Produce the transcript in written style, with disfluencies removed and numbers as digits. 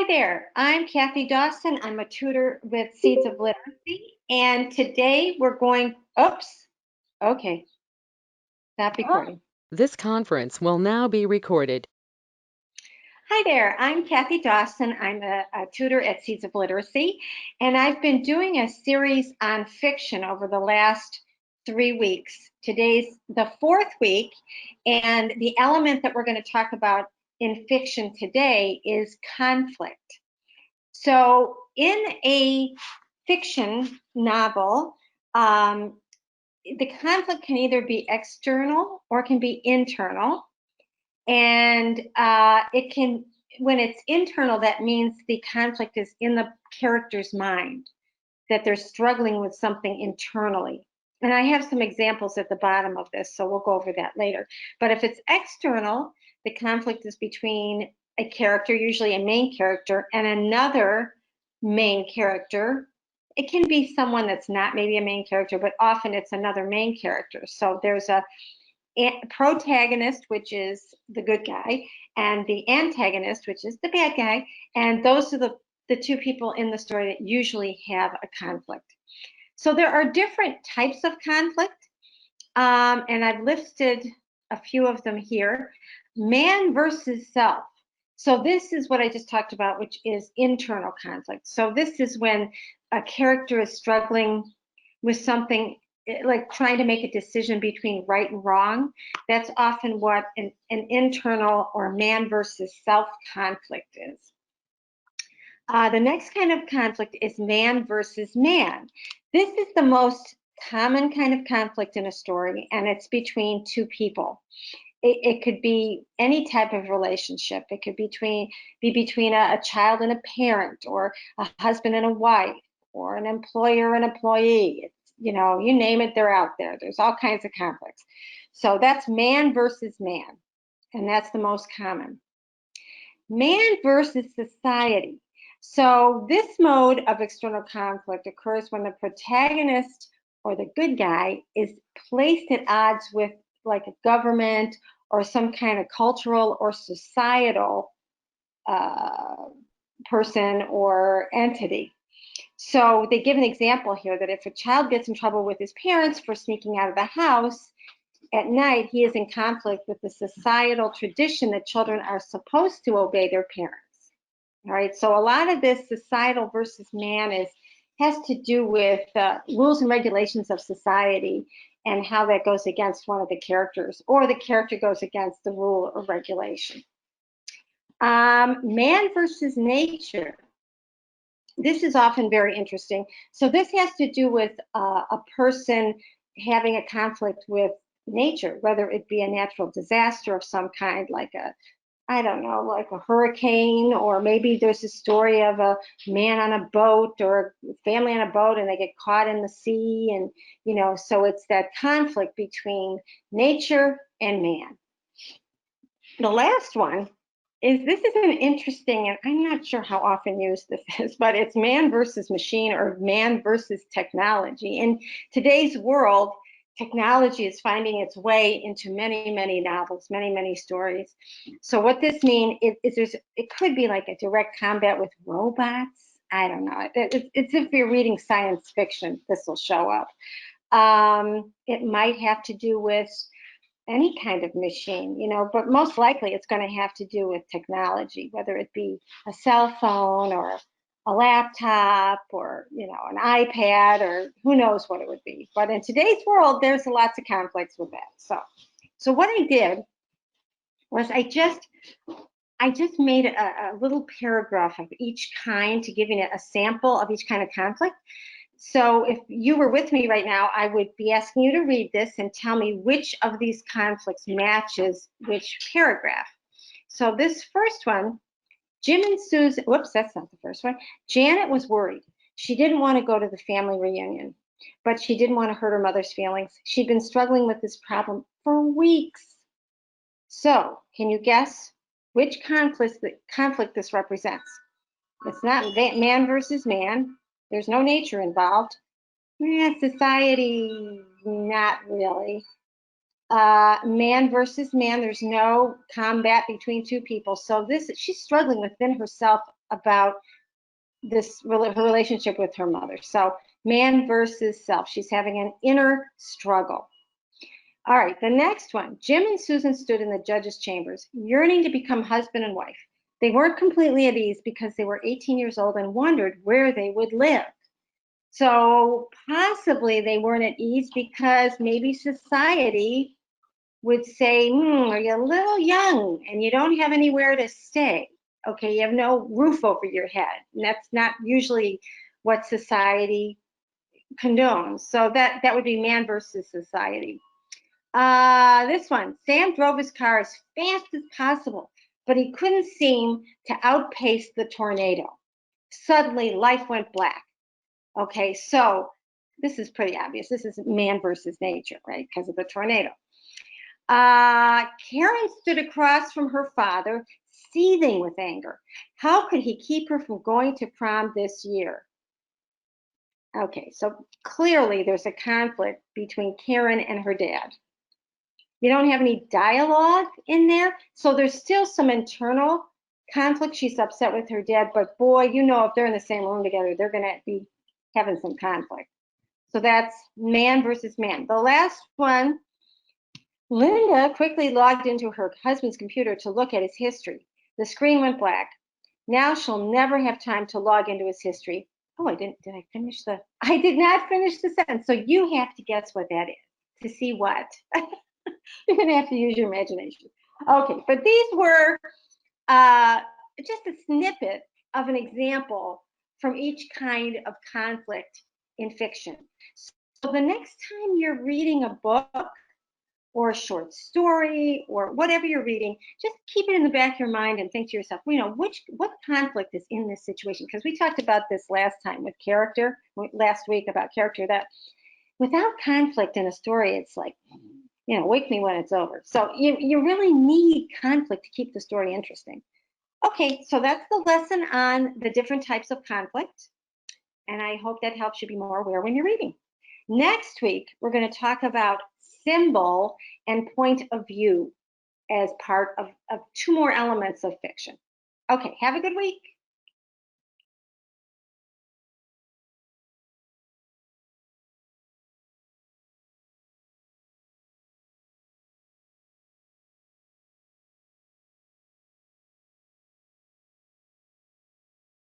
Hi there, I'm Kathy Dawson. I'm a tutor with Seeds of Literacy, and today we're going, oops, okay, stop recording. This conference will now be recorded. Hi there, I'm Kathy Dawson. I'm a tutor at Seeds of Literacy, and I've been doing a series on fiction over the last 3 weeks. Today's the fourth week, and the element that we're going to talk about in fiction today is conflict. So, in a fiction novel, the conflict can either be external or can be internal. And it can, when it's internal, that means the conflict is in the character's mind, that they're struggling with something internally. And I have some examples at the bottom of this, so we'll go over that later. But if it's external, the conflict is between a character, usually a main character, and another main character. It can be someone that's not maybe a main character, but often it's another main character. So there's a protagonist, which is the good guy, and the antagonist, which is the bad guy. And those are the two people in the story that usually have a conflict. So there are different types of conflict, and I've listed a few of them here. Man versus self. So this is what I just talked about, which is internal conflict. So this is when a character is struggling with something, like trying to make a decision between right and wrong. That's often what an internal or man versus self conflict is. The next kind of conflict is man versus man. This is the most common kind of conflict in a story, and it's between two people. It could be any type of relationship. It could be between a child and a parent, or a husband and a wife, or an employer and employee. It's, you name it, they're out there. There's all kinds of conflicts. So that's man versus man, and that's the most common. Man versus society. So this mode of external conflict occurs when the protagonist or the good guy is placed at odds with like a government or some kind of cultural or societal person or entity. So they give an example here that if a child gets in trouble with his parents for sneaking out of the house at night, he is in conflict with the societal tradition that children are supposed to obey their parents. All right, so a lot of this societal versus man has to do with rules and regulations of society and how that goes against one of the characters, or the character goes against the rule or regulation. Man versus nature. This is often very interesting. So this has to do with a person having a conflict with nature, whether it be a natural disaster of some kind, like I don't know, like a hurricane, or maybe there's a story of a man on a boat or a family on a boat and they get caught in the sea. And, so it's that conflict between nature and man. The last one is, this is an interesting, and I'm not sure how often used this is, but it's man versus machine, or man versus technology. In today's world, technology is finding its way into many, many novels, many, many stories. So what this means is it could be like a direct combat with robots. I don't know. It's if you're reading science fiction, this will show up. It might have to do with any kind of machine, but most likely it's going to have to do with technology, whether it be a cell phone or a laptop or, an iPad, or who knows what it would be. But in today's world, there's lots of conflicts with that. So what I did was I just made a little paragraph of each kind to give you a sample of each kind of conflict. So if you were with me right now, I would be asking you to read this and tell me which of these conflicts matches which paragraph. So this first one, Jim and Susan, whoops, that's not the first one. Janet was worried. She didn't want to go to the family reunion, but she didn't want to hurt her mother's feelings. She'd been struggling with this problem for weeks. So can you guess which conflict this represents? It's not man versus man. There's no nature involved. Society, not really. Man versus man, there's no combat between two people. So she's struggling within herself about her relationship with her mother. So man versus self. She's having an inner struggle. All right, the next one. Jim and Susan stood in the judge's chambers, yearning to become husband and wife. They weren't completely at ease because they were 18 years old and wondered where they would live. So possibly they weren't at ease because maybe society would say, are you a little young and you don't have anywhere to stay? Okay, you have no roof over your head. And that's not usually what society condones. So that would be man versus society. This one, Sam drove his car as fast as possible, but he couldn't seem to outpace the tornado. Suddenly, life went black. Okay, so this is pretty obvious. This is man versus nature, right? Because of the tornado. Karen stood across from her father, seething with anger. How could he keep her from going to prom this year? Okay, so clearly there's a conflict between Karen and her dad. You don't have any dialogue in there, so there's still some internal conflict. She's upset with her dad, but boy, you know, if they're in the same room together, they're going to be having some conflict. So that's man versus man. The last one, Linda quickly logged into her husband's computer to look at his history. The screen went black. Now she'll never have time to log into his history. Oh, did I finish I did not finish the sentence. So you have to guess what that is to see what. You're going to have to use your imagination. Okay, but these were just a snippet of an example from each kind of conflict in fiction. So the next time you're reading a book or a short story or whatever you're reading, just keep it in the back of your mind and think to yourself, what conflict is in this situation? Because we talked about this last week about character, that without conflict in a story, it's like, wake me when it's over. So you really need conflict to keep the story interesting. Okay, so that's the lesson on the different types of conflict. And I hope that helps you be more aware when you're reading. Next week, we're going to talk about symbol and point of view as part of two more elements of fiction. Okay, have a good week.